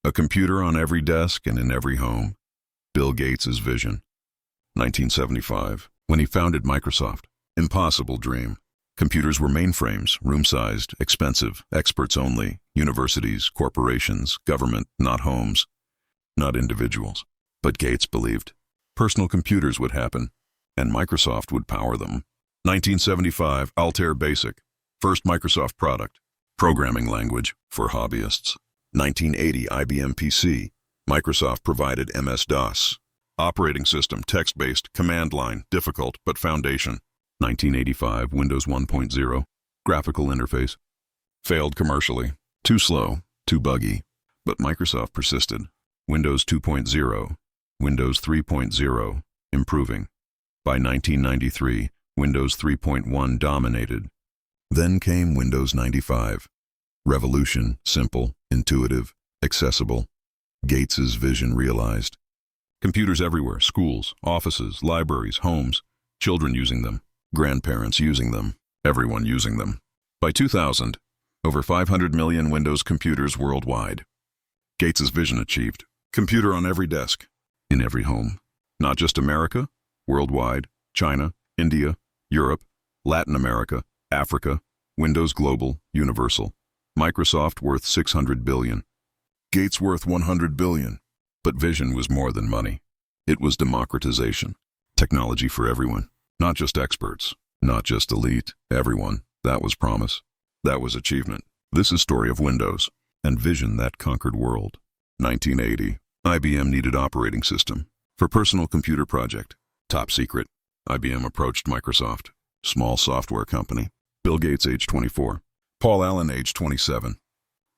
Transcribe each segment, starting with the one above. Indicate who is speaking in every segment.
Speaker 1: A computer on every desk and in every home. Bill Gates' vision. 1975, when he founded Microsoft. Impossible dream. Computers were mainframes, room-sized, expensive, experts only, universities, corporations, government, not homes, not individuals. But Gates believed personal computers would happen, and Microsoft would power them. 1975, Altair Basic, first Microsoft product, programming language for hobbyists. 1980, IBM PC, Microsoft provided MS-DOS, operating system, text-based, command line, difficult but foundation. 1985, Windows 1.0, graphical interface, failed commercially, too slow, too buggy, but Microsoft persisted. Windows 2.0, Windows 3.0, improving. By 1993, Windows 3.1 dominated. Then came Windows 95. Revolution, simple, intuitive, accessible. Gates's vision realized. Computers everywhere, schools, offices, libraries, homes, children using them, grandparents using them, everyone using them. By 2000, over 500 million Windows computers worldwide. Gates's vision achieved. Computer on every desk, in every home. Not just America, worldwide, China, India, Europe, Latin America, Africa, Windows Global, Universal. Microsoft worth $600 billion. Gates worth $100 billion. But vision was more than money. It was democratization. Technology for everyone. Not just experts. Not just elite. Everyone. That was promise. That was achievement. This is story of Windows and vision that conquered world. 1980. IBM needed operating system. For personal computer project. Top secret. IBM approached Microsoft. Small software company. Bill Gates, age 24. Paul Allen, age 27.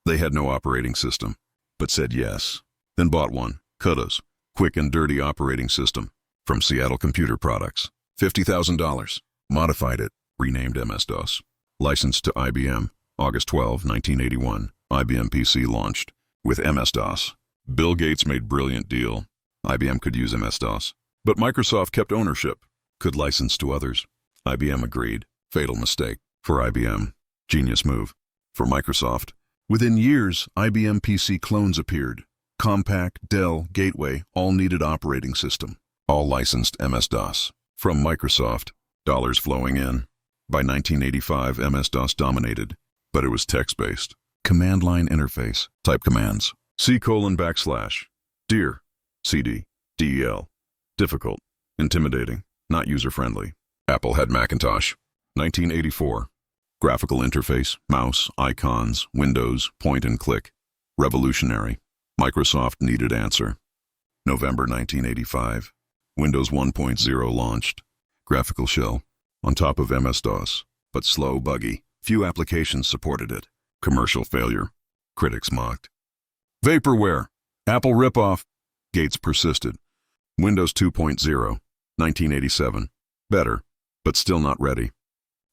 Speaker 1: They had no operating system, but said yes. Then bought one. CUDA's, quick and dirty operating system. From Seattle Computer Products. $50,000. Modified it. Renamed MS-DOS. Licensed to IBM. August 12, 1981. IBM PC launched. With MS-DOS. Bill Gates made brilliant deal. IBM could use MS-DOS. But Microsoft kept ownership. Could license to others. IBM agreed. Fatal mistake. For IBM. Genius move. For Microsoft. Within years, IBM PC clones appeared. Compaq, Dell, Gateway, all needed operating system. All licensed MS-DOS. From Microsoft. Dollars flowing in. By 1985, MS-DOS dominated. But it was text-based. Command line interface. Type commands. C:// Dir. CD. DEL. Difficult. Intimidating. Not user-friendly. Apple had Macintosh. 1984. Graphical interface, mouse, icons, Windows, point and click. Revolutionary. Microsoft needed answer. November 1985. Windows 1.0 launched. Graphical shell. On top of MS-DOS. But slow, buggy. Few applications supported it. Commercial failure. Critics mocked. Vaporware. Apple ripoff. Gates persisted. Windows 2.0. 1987. Better, but still not ready.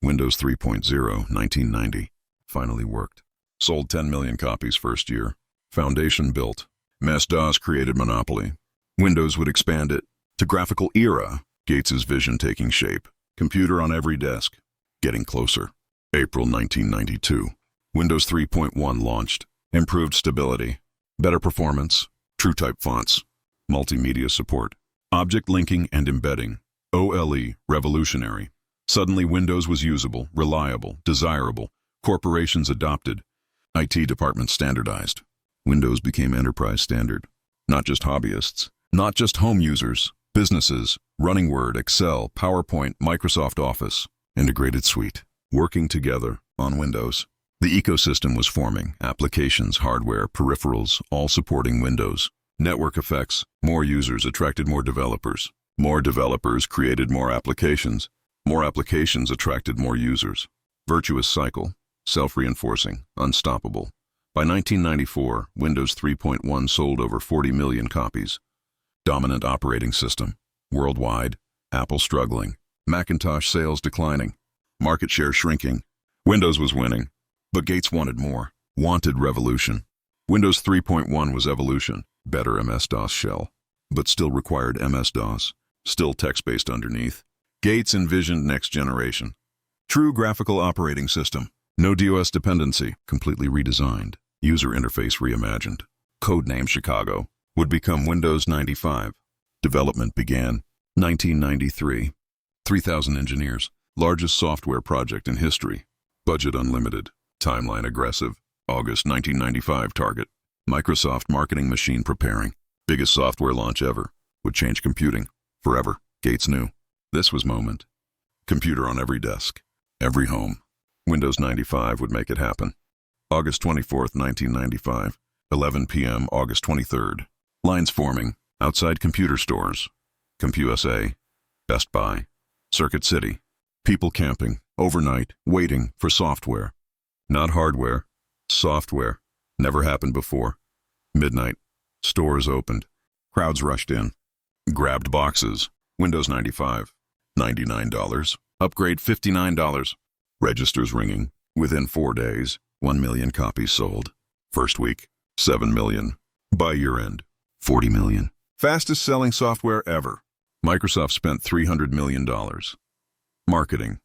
Speaker 1: Windows 3.0, 1990. Finally worked. Sold 10 million copies first year. Foundation built. MS-DOS created monopoly. Windows would expand it. To graphical era. Gates's vision taking shape. Computer on every desk. Getting closer. April 1992. Windows 3.1 launched. Improved stability. Better performance. TrueType fonts. Multimedia support. Object linking and embedding. OLE, revolutionary. Suddenly Windows was usable, reliable, desirable. Corporations adopted. IT departments standardized. Windows became enterprise standard. Not just hobbyists. Not just home users. Businesses. Running Word, Excel, PowerPoint, Microsoft Office. Integrated suite. Working together on Windows. The ecosystem was forming. Applications, hardware, peripherals, all supporting Windows. Network effects. More users attracted more developers. More developers created more applications. More applications attracted more users. Virtuous cycle. Self-reinforcing. Unstoppable. By 1994, Windows 3.1 sold over 40 million copies. Dominant operating system. Worldwide. Apple struggling. Macintosh sales declining. Market share shrinking. Windows was winning. But Gates wanted more. Wanted revolution. Windows 3.1 was evolution. Better MS-DOS shell. But still required MS-DOS. Still text-based underneath. Gates envisioned next generation. True graphical operating system. No DOS dependency. Completely redesigned. User interface reimagined. codename Chicago, would become Windows 95. Development began 1993. 3,000 engineers, largest software project in history. Budget unlimited, timeline aggressive, August 1995 target. Microsoft marketing machine preparing, biggest software launch ever, would change computing, forever, Gates knew. This was moment. Computer on every desk, every home. Windows 95 would make it happen. August 24th, 1995, 11 p.m., August 23rd. Lines forming, outside computer stores. CompUSA, Best Buy, Circuit City. People camping, overnight, waiting for software. Not hardware, software. Never happened before. Midnight, stores opened. Crowds rushed in. Grabbed boxes. Windows 95, $99. Upgrade $59. Registers ringing. Within 4 days, 1 million copies sold. First week, 7 million. By year end, 40 million. Fastest selling software ever. Microsoft spent $300 million. Marketing.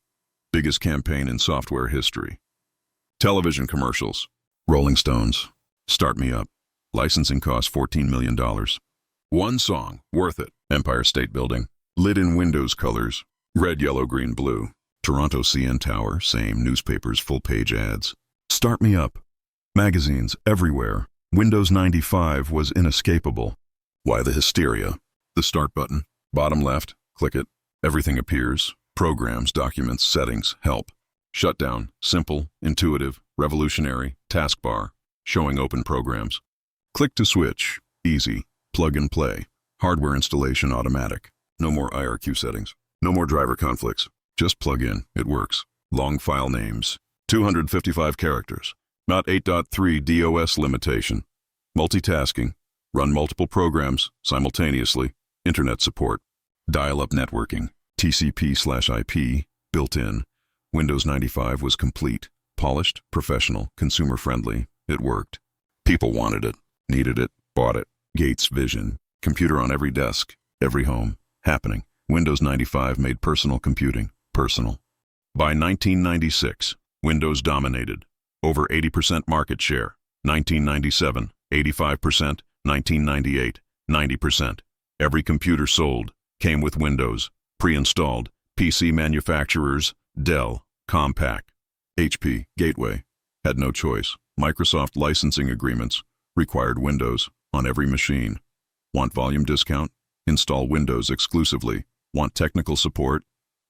Speaker 1: Biggest campaign in software history. Television commercials. Rolling Stones. Start Me Up. Licensing cost $14 million. One song, worth it. Empire State Building. Lit in Windows colors. Red, yellow, green, blue. Toronto CN Tower, same. Newspapers, full-page ads. Start Me Up. Magazines everywhere. Windows 95 was inescapable. Why the hysteria? The Start button. Bottom left. Click it. Everything appears. Programs, documents, settings, help. Shutdown. Simple, intuitive, revolutionary. Taskbar. Showing open programs. Click to switch. Easy. Plug and play. Hardware installation automatic. No more IRQ settings. No more driver conflicts. Just plug in. It works. Long file names. 255 characters. Not 8.3 DOS limitation. Multitasking. Run multiple programs simultaneously. Internet support. Dial-up networking. TCP/IP. Built-in. Windows 95 was complete. Polished, professional, consumer-friendly. It worked. People wanted it, needed it, bought it. Gates' vision. Computer on every desk, every home. Happening. Windows 95 made personal computing personal. By 1996, Windows dominated. Over 80% market share. 1997, 85%. 1998, 90%. Every computer sold came with Windows. Pre-installed. PC manufacturers, Dell, Compaq, HP, Gateway, had no choice. Microsoft licensing agreements required Windows on every machine. Want volume discount? Install Windows exclusively. Want technical support?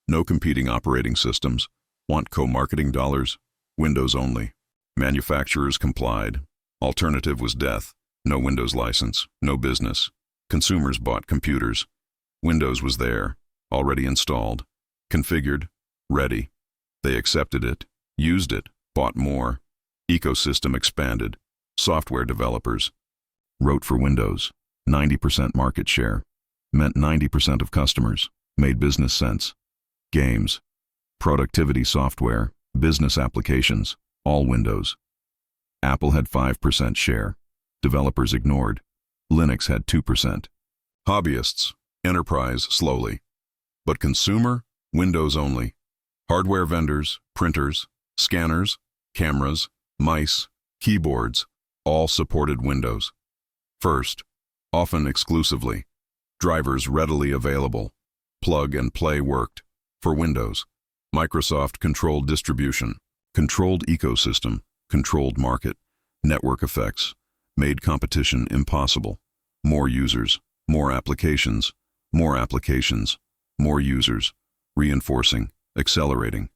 Speaker 1: No competing operating systems. Want co-marketing dollars? Windows only. Manufacturers complied. Alternative was death. No Windows license, no business. Consumers bought computers. Windows was there, already installed, configured, ready. They accepted it, used it, bought more. Ecosystem expanded. Software developers wrote for Windows. 90% market share. Meant 90% of customers. Made business sense. Games. Productivity software. Business applications. All Windows. Apple had 5% share. Developers ignored. Linux had 2%. Hobbyists. Enterprise slowly. But consumer, Windows only. Hardware vendors, printers, scanners, cameras, mice, keyboards, all supported Windows. First, often exclusively. Drivers readily available. Plug and play worked. For Windows. Microsoft controlled distribution, controlled ecosystem, controlled market, network effects, made competition impossible. More users, more applications, more applications, more users, reinforcing, accelerating,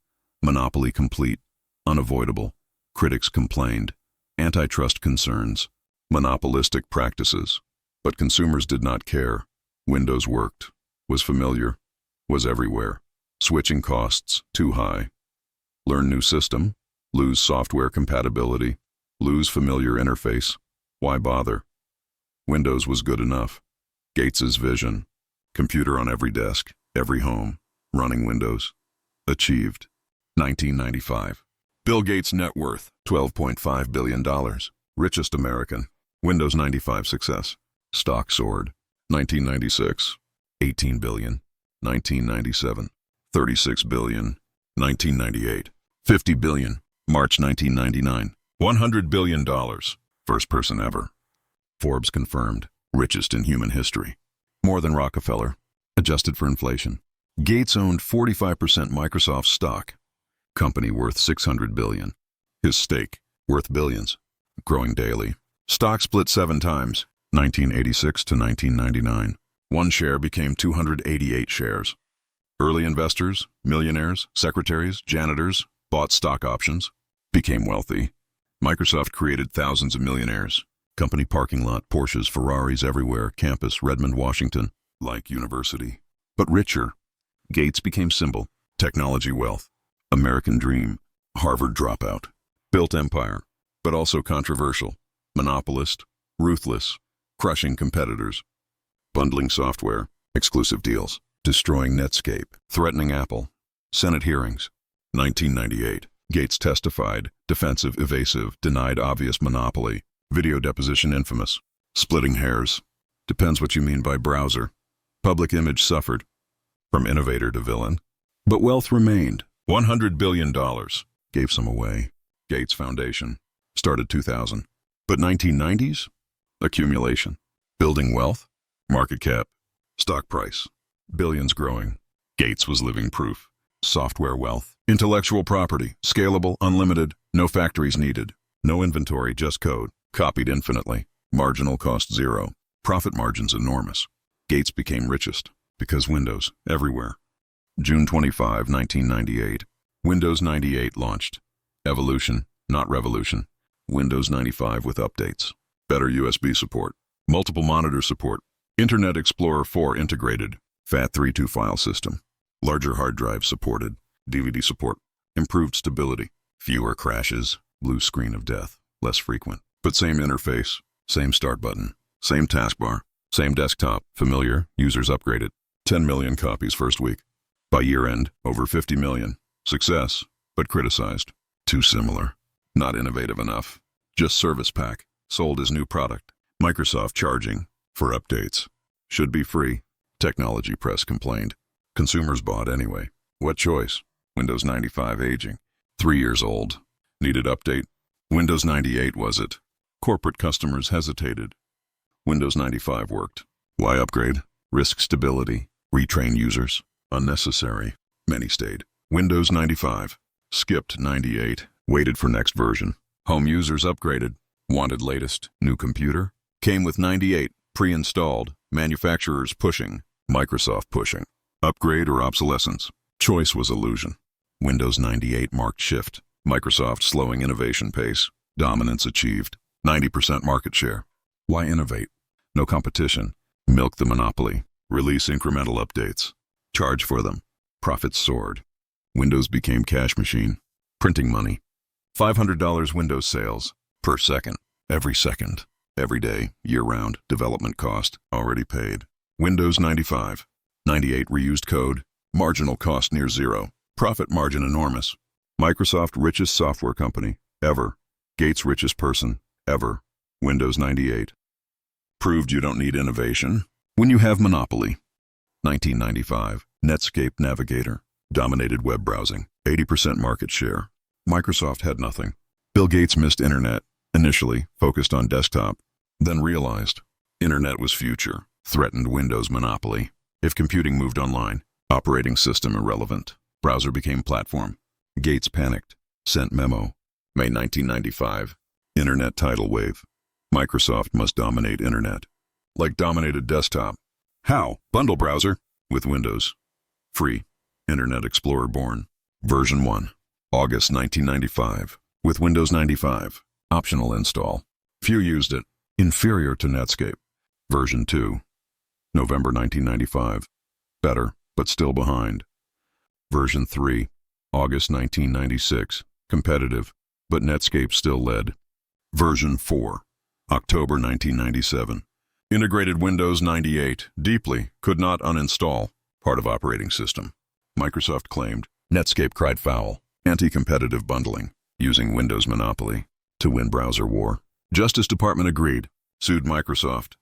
Speaker 1: monopoly complete, unavoidable. Critics complained, antitrust concerns, monopolistic practices. But consumers did not care. Windows worked, was familiar, was everywhere. Switching costs, too high. Learn new system, lose software compatibility, lose familiar interface. Why bother? Windows was good enough. Gates's vision. Computer on every desk, every home, running Windows. Achieved. 1995. Bill Gates' net worth, $12.5 billion. Richest American. Windows 95 success. Stock soared. 1996. 18 billion. 1997. 36 billion. 1998. 50 billion. March 1999. $100 billion. First person ever. Forbes confirmed, richest in human history. More than Rockefeller, adjusted for inflation. Gates owned 45% Microsoft stock. Company worth $600 billion. His stake, worth billions. Growing daily. Stock split 7 times, 1986 to 1999. One share became 288 shares. Early investors, millionaires, secretaries, janitors, bought stock options, became wealthy. Microsoft created thousands of millionaires. Company parking lot, Porsches, Ferraris everywhere, campus, Redmond, Washington, like university. But richer. Gates became symbol, technology wealth, American dream, Harvard dropout. Built empire, but also controversial, monopolist, ruthless, crushing competitors. Bundling software, exclusive deals, destroying Netscape, threatening Apple. Senate hearings. 1998. Gates testified, defensive, evasive, denied obvious monopoly. Video deposition infamous. Splitting hairs. Depends what you mean by browser. Public image suffered. From innovator to villain. But wealth remained. $100 billion. Gave some away. Gates Foundation. Started 2000. But 1990s? Accumulation. Building wealth. Market cap. Stock price. Billions growing. Gates was living proof. Software wealth. Intellectual property. Scalable, unlimited. No factories needed. No inventory, just code. Copied infinitely. Marginal cost zero. Profit margins enormous. Gates became richest. Because Windows, everywhere. June 25, 1998. Windows 98 launched. Evolution, not revolution. Windows 95 with updates. Better USB support. Multiple monitor support. Internet Explorer 4 integrated. FAT32 file system. Larger hard drive supported. DVD support. Improved stability. Fewer crashes. Blue screen of death. Less frequent. But same interface. Same start button. Same taskbar. Same desktop. Familiar. Users upgraded. 10 million copies first week. By year end, over 50 million. Success, but criticized. Too similar. Not innovative enough. Just service pack. Sold as new product. Microsoft charging for updates. Should be free. Technology press complained. Consumers bought anyway. What choice? Windows 95 aging. 3 years old. Needed update. Windows 98 was it. Corporate customers hesitated. Windows 95 worked. Why upgrade? Risk stability. Retrain users. Unnecessary. Many stayed. Windows 95. Skipped 98. Waited for next version. Home users upgraded. Wanted latest. New computer. Came with 98. Pre-installed. Manufacturers pushing. Microsoft pushing. Upgrade or obsolescence. Choice was illusion. Windows 98 marked shift. Microsoft slowing innovation pace. Dominance achieved. 90% market share. Why innovate? No competition. Milk the monopoly. Release incremental updates. Charge for them. Profits soared. Windows became cash machine. Printing money. $500 Windows sales. Per second. Every second. Every day. Year-round. Development cost. Already paid. Windows 95. 98 reused code. Marginal cost near zero. Profit margin enormous. Microsoft richest software company. Ever. Gates richest person. Ever. Windows 98. Proved you don't need innovation when you have monopoly. 1995. Netscape Navigator. Dominated web browsing. 80% market share. Microsoft had nothing. Bill Gates missed internet. Initially, focused on desktop. Then realized internet was future. Threatened Windows monopoly. If computing moved online, operating system irrelevant. Browser became platform. Gates panicked. Sent memo. May 1995. Internet tidal wave. Microsoft must dominate internet. Like dominated desktop. How? Bundle browser. With Windows. Free. Internet Explorer born. Version 1. August 1995. With Windows 95. Optional install. Few used it. Inferior to Netscape. Version 2. November 1995. Better, but still behind. Version 3. August 1996. Competitive, but Netscape still led. Version 4. October 1997. Integrated Windows 98. Deeply, could not uninstall. Part of operating system. Microsoft claimed. Netscape cried foul. Anti-competitive bundling. Using Windows monopoly. To win browser war. Justice Department agreed. Sued Microsoft.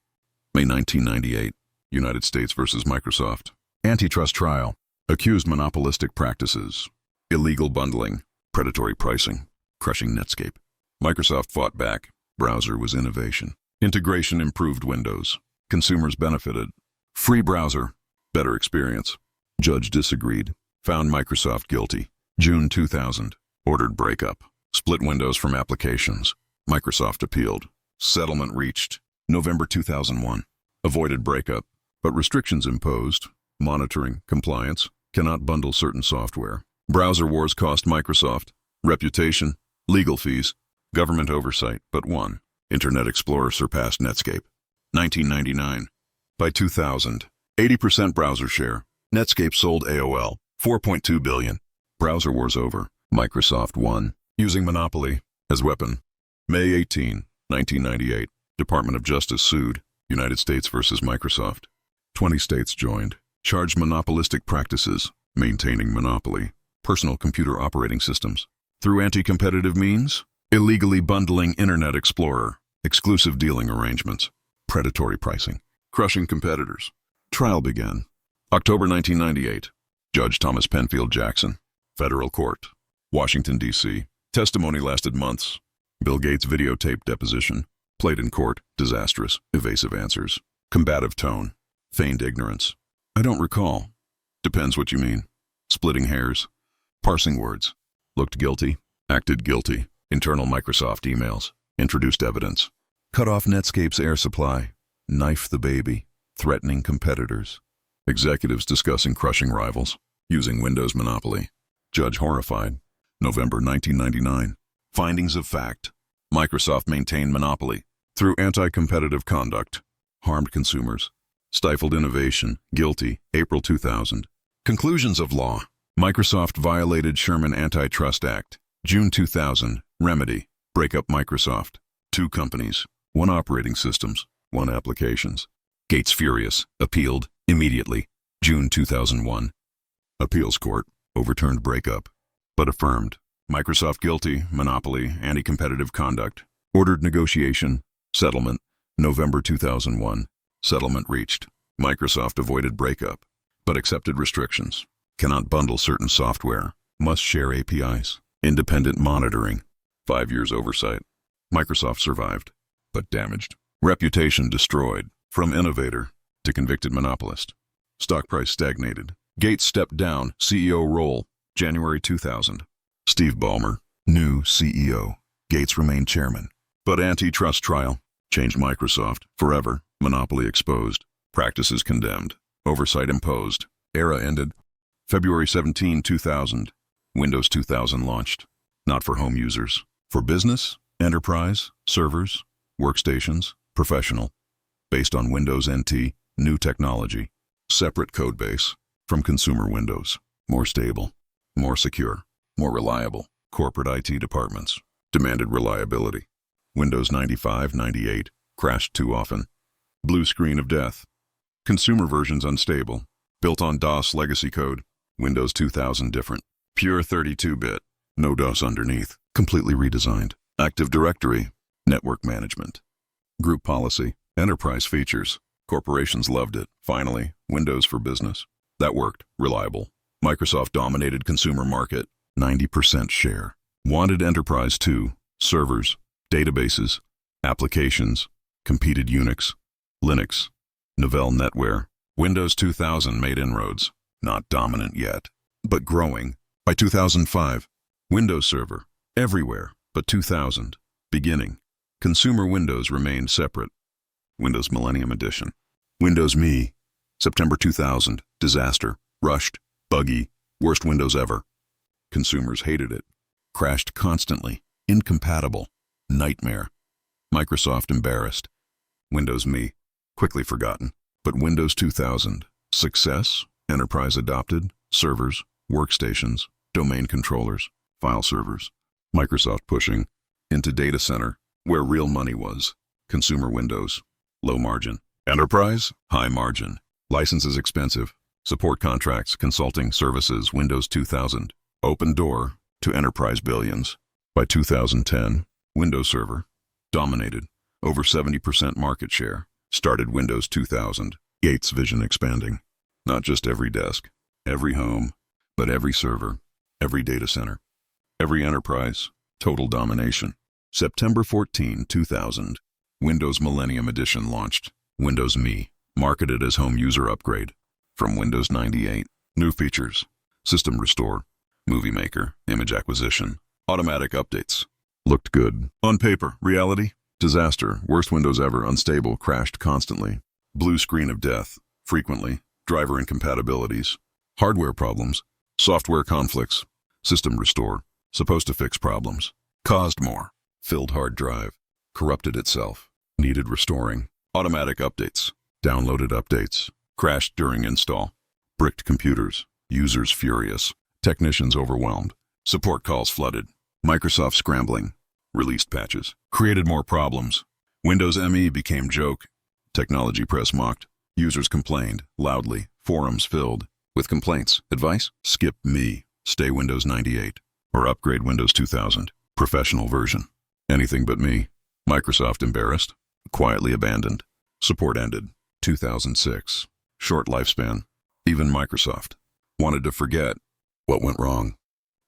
Speaker 1: May 1998. United States versus Microsoft. Antitrust trial. Accused monopolistic practices. Illegal bundling. Predatory pricing. Crushing Netscape. Microsoft fought back. Browser was innovation. Integration improved Windows. Consumers benefited. Free browser. Better experience. Judge disagreed. Found Microsoft guilty. June 2000. Ordered breakup. Split Windows from applications. Microsoft appealed. Settlement reached. November 2001. Avoided breakup, but restrictions imposed. Monitoring, compliance, cannot bundle certain software. Browser wars cost Microsoft. Reputation, legal fees, government oversight, but won. Internet Explorer surpassed Netscape. 1999. By 2000, 80% browser share. Netscape sold AOL. 4.2 billion. Browser wars over. Microsoft won. Using monopoly as weapon. May 18, 1998. Department of Justice sued. United States versus Microsoft. 20 states joined. Charged monopolistic practices. Maintaining monopoly. Personal computer operating systems. Through anti-competitive means. Illegally bundling Internet Explorer. Exclusive dealing arrangements. Predatory pricing. Crushing competitors. Trial began. October 1998. Judge Thomas Penfield Jackson. Federal Court. Washington, D.C. Testimony lasted months. Bill Gates videotape deposition. Played in court. Disastrous. Evasive answers. Combative tone. Feigned ignorance. I don't recall. Depends what you mean. Splitting hairs. Parsing words. Looked guilty. Acted guilty. Internal Microsoft emails. Introduced evidence. Cut off Netscape's air supply. Knife the baby. Threatening competitors. Executives discussing crushing rivals. Using Windows monopoly. Judge horrified. November 1999. Findings of fact. Microsoft maintained monopoly. Through anti-competitive conduct. Harmed consumers. Stifled innovation. Guilty. April 2000. Conclusions of law. Microsoft violated Sherman Antitrust Act. June 2000. Remedy. Break up Microsoft. 2 companies. 1 operating systems. 1 applications. Gates furious. Appealed. Immediately. June 2001. Appeals court. Overturned breakup. But affirmed. Microsoft guilty. Monopoly. Anti-competitive conduct. Ordered negotiation. Settlement. November 2001. Settlement reached. Microsoft avoided breakup, but accepted restrictions. Cannot bundle certain software. Must share APIs. Independent monitoring. 5 years oversight. Microsoft survived, but damaged. Reputation destroyed. From innovator to convicted monopolist. Stock price stagnated. Gates stepped down. CEO role. January 2000. Steve Ballmer. New CEO. Gates remained chairman. But antitrust trial. Changed Microsoft. Forever. Monopoly exposed. Practices condemned. Oversight imposed. Era ended. February 17, 2000. Windows 2000 launched. Not for home users. For business, enterprise, servers, workstations, professional. Based on Windows NT, new technology. Separate codebase. From consumer Windows. More stable. More secure. More reliable. Corporate IT departments. Demanded reliability. Windows 95, 98. Crashed too often. Blue screen of death. Consumer versions unstable. Built on DOS legacy code. Windows 2000 different. Pure 32-bit. No DOS underneath. Completely redesigned. Active Directory. Network management. Group policy. Enterprise features. Corporations loved it. Finally, Windows for business. That worked. Reliable. Microsoft dominated consumer market. 90% share. Wanted enterprise too. Servers. Databases. Applications. Competed Unix. Linux. Novell NetWare. Windows 2000 made inroads. Not dominant yet, but growing. By 2005. Windows Server. Everywhere, but 2000. Beginning. Consumer Windows remained separate. Windows Millennium Edition. Windows Me. September 2000. Disaster. Rushed. Buggy. Worst Windows ever. Consumers hated it. Crashed constantly. Incompatible. Nightmare. Microsoft embarrassed. Windows Me. Quickly forgotten. But Windows 2000. Success. Enterprise adopted. Servers. Workstations. Domain controllers. File servers. Microsoft pushing. Into data center. Where real money was. Consumer Windows. Low margin. Enterprise. High margin. Licenses expensive. Support contracts. Consulting services. Windows 2000. Open door. To enterprise billions. By 2010. Windows Server. Dominated. Over 70% market share. Started Windows 2000. Gates vision expanding. Not just every desk, every home, but every server, every data center, every enterprise. Total domination. September 14, 2000. Windows Millennium Edition launched. Windows Me, marketed as home user upgrade. From Windows 98. New features. System restore. Movie maker. Image acquisition. Automatic updates. Looked good. On paper. Reality? Disaster. Worst Windows ever. Unstable. Crashed constantly. Blue screen of death. Frequently. Driver incompatibilities. Hardware problems. Software conflicts. System restore. Supposed to fix problems. Caused more. Filled hard drive. Corrupted itself. Needed restoring. Automatic updates. Downloaded updates. Crashed during install. Bricked computers. Users furious. Technicians overwhelmed. Support calls flooded. Microsoft scrambling. Released patches. Created more problems. Windows ME became joke. Technology press mocked. Users complained, loudly. Forums filled. With complaints. Advice? Skip Me. Stay Windows 98. Or upgrade Windows 2000. Professional version. Anything but me. Microsoft embarrassed. Quietly abandoned. Support ended. 2006. Short lifespan. Even Microsoft wanted to forget what went wrong.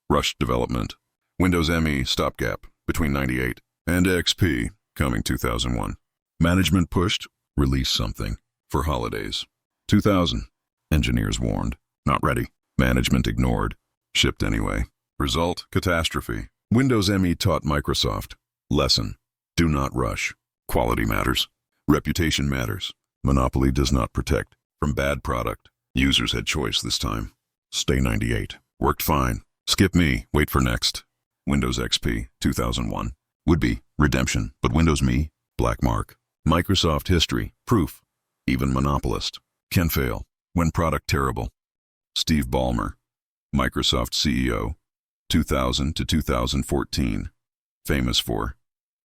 Speaker 1: Rushed development. Windows ME stopgap between 98 and XP coming 2001. Management pushed. Release something for holidays. 2000. Engineers warned. Not ready. Management ignored. Shipped anyway. Result, catastrophe. Windows ME taught Microsoft. Lesson. Do not rush. Quality matters. Reputation matters. Monopoly does not protect from bad product. Users had choice this time. Stay 98. Worked fine. Skip Me. Wait for next. Windows XP 2001. Would be redemption, but Windows Me, black mark. Microsoft history, proof. Even monopolist can fail when product terrible. Steve Ballmer, Microsoft CEO, 2000 to 2014. Famous for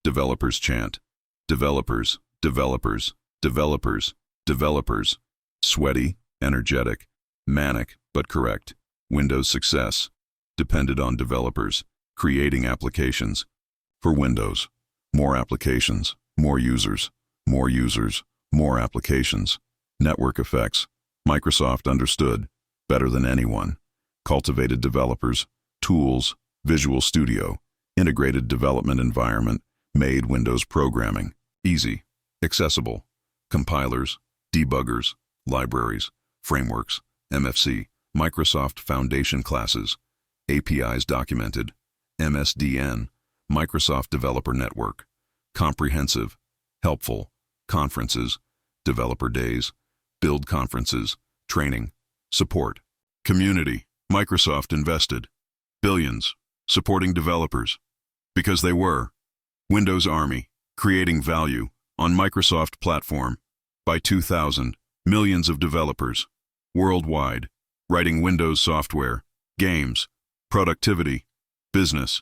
Speaker 1: developers chant. Developers, developers, developers, developers. Sweaty, energetic, manic, but correct. Windows success depended on developers creating applications for Windows. More applications, more users, more users, more applications. Network effects. Microsoft understood better than anyone. Cultivated developers, tools, Visual Studio, integrated development environment, made Windows programming easy, accessible. Compilers, debuggers, libraries, frameworks, MFC, Microsoft Foundation classes, APIs documented, MSDN, Microsoft Developer Network, comprehensive, helpful, conferences, developer days, build conferences, training, support, community. Microsoft invested billions supporting developers because they were Windows Army, creating value on Microsoft platform. By 2000, millions of developers worldwide writing Windows software, games, productivity, business,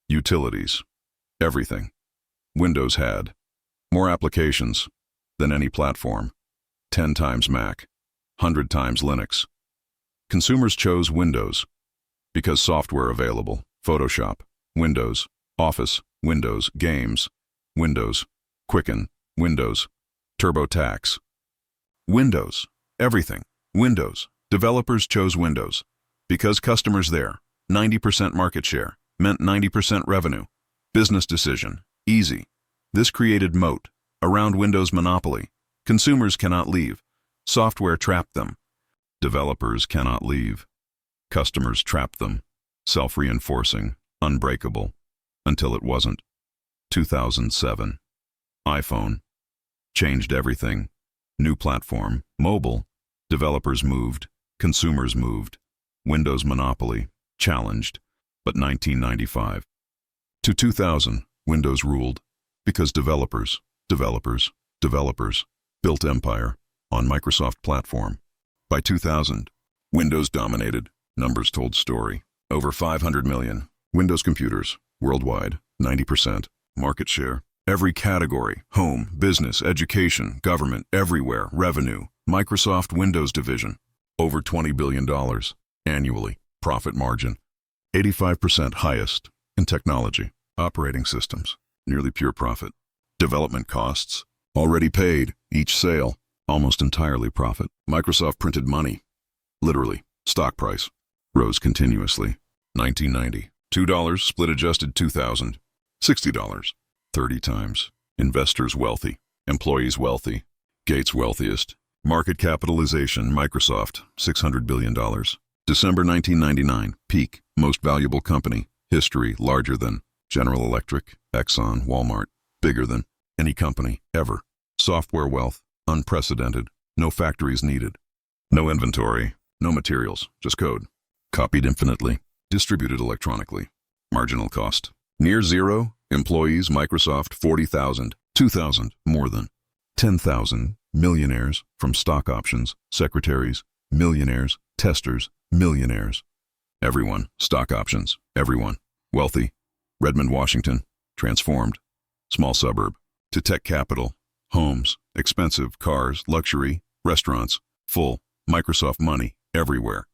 Speaker 1: utilities, everything. Windows had more applications than any platform, 10 times Mac, 100 times Linux. Consumers chose Windows because software available, Photoshop, Windows, Office, Windows, Games, Windows, Quicken, Windows, TurboTax. Windows, everything, Windows. Developers chose Windows because customers there, 90% market share, meant 90% revenue. Business decision, easy. This created moat around Windows monopoly. Consumers cannot leave. Software trapped them. Developers cannot leave. Customers trapped them. Self-reinforcing, unbreakable, until it wasn't. 2007. iPhone. Changed everything. New platform, mobile. Developers moved. Consumers moved. Windows monopoly, challenged. But 1995 to 2000, Windows ruled because developers built empire on Microsoft platform. By 2000, Windows dominated. Numbers told story. Over 500 million Windows computers worldwide, 90% market share. Every category, home, business, education, government, everywhere, revenue. Microsoft Windows division, over $20 billion annually. Profit margin, 85% highest in technology. Operating systems, nearly pure profit. Development costs, already paid. Each sale, almost entirely profit. Microsoft printed money, literally. Stock price rose continuously. 1990, $2 split adjusted 2000, $60, 30 times. Investors wealthy. Employees wealthy. Gates wealthiest. Market capitalization, Microsoft, $600 billion. December 1999, peak, most valuable company. History, larger than General Electric, Exxon, Walmart. Bigger than any company, ever. Software wealth, unprecedented. No factories needed. No inventory, no materials, just code. Copied infinitely. Distributed electronically. Marginal cost. Near zero. Employees, Microsoft, 40,000. 2,000, more than. 10,000. Millionaires, from stock options. Secretaries, millionaires. Testers, millionaires. Everyone, stock options. Everyone. Wealthy. Redmond, Washington. Transformed. Small suburb. To tech capital. Homes. Expensive. Cars. Luxury. Restaurants. Full. Microsoft money. Everywhere.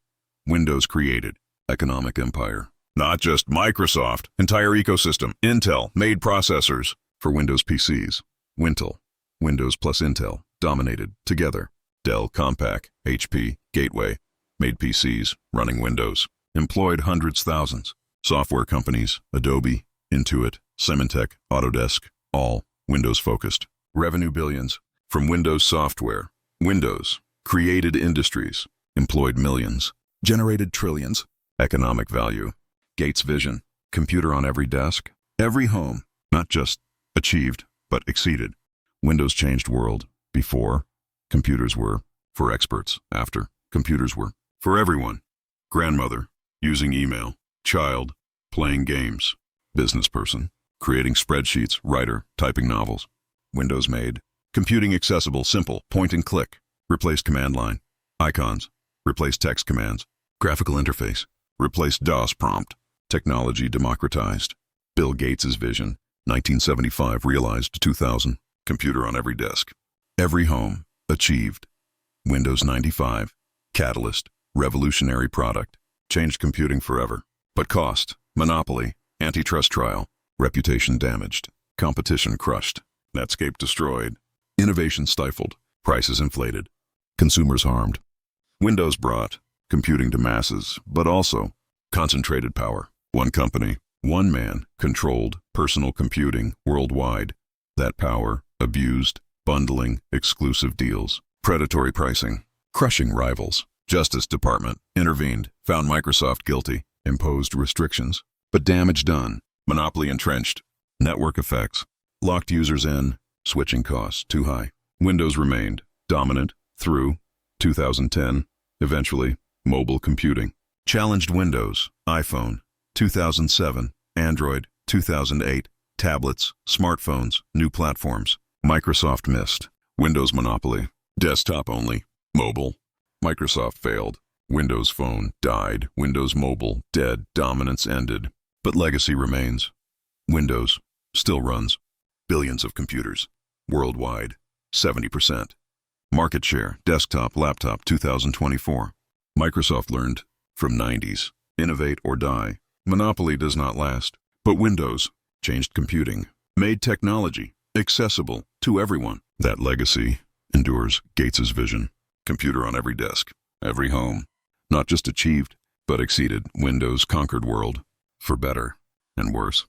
Speaker 1: Windows created. Economic empire. Not just Microsoft. Entire ecosystem. Intel made processors for Windows PCs. Wintel. Windows plus Intel. Dominated. Together. Dell, Compaq, HP, Gateway. Made PCs. Running Windows. Employed hundreds, thousands. Software companies. Adobe, Intuit, Symantec, Autodesk. All Windows focused. Revenue billions. From Windows software. Windows. Created industries. Employed millions. Generated trillions. Economic value. Gates vision. Computer on every desk. Every home. Not just achieved, but exceeded. Windows changed world. Before, computers were for experts. After, computers were for everyone. Grandmother, using email. Child, playing games. Business person, creating spreadsheets. Writer, typing novels. Windows made. Computing accessible, simple, point and click. Replaced command line. Icons. Replaced text commands. Graphical interface. Replaced DOS prompt. Technology democratized. Bill Gates' vision. 1975 realized 2000. Computer on every desk. Every home. Achieved. Windows 95. Catalyst. Revolutionary product. Changed computing forever. But cost. Monopoly. Antitrust trial. Reputation damaged. Competition crushed. Netscape destroyed. Innovation stifled. Prices inflated. Consumers harmed. Windows brought computing to masses, but also concentrated power. One company, one man, controlled personal computing worldwide. That power abused, bundling, exclusive deals, predatory pricing, crushing rivals. Justice Department intervened, found Microsoft guilty, imposed restrictions. But damage done. Monopoly entrenched. Network effects. Locked users in. Switching costs too high. Windows remained dominant through 2010. Eventually, mobile computing. Challenged Windows, iPhone, 2007, Android, 2008, tablets, smartphones, new platforms. Microsoft missed. Windows monopoly. Desktop only. Mobile. Microsoft failed. Windows Phone died. Windows Mobile dead. Dominance ended. But legacy remains. Windows still runs. Billions of computers. Worldwide. 70%. Market share. Desktop, laptop, 2024. Microsoft learned from 90s. Innovate or die. Monopoly does not last. But Windows changed computing. Made technology accessible to everyone. That legacy endures. Gates' vision. Computer on every desk. Every home. Not just achieved, but exceeded. Windows conquered world. For better and worse.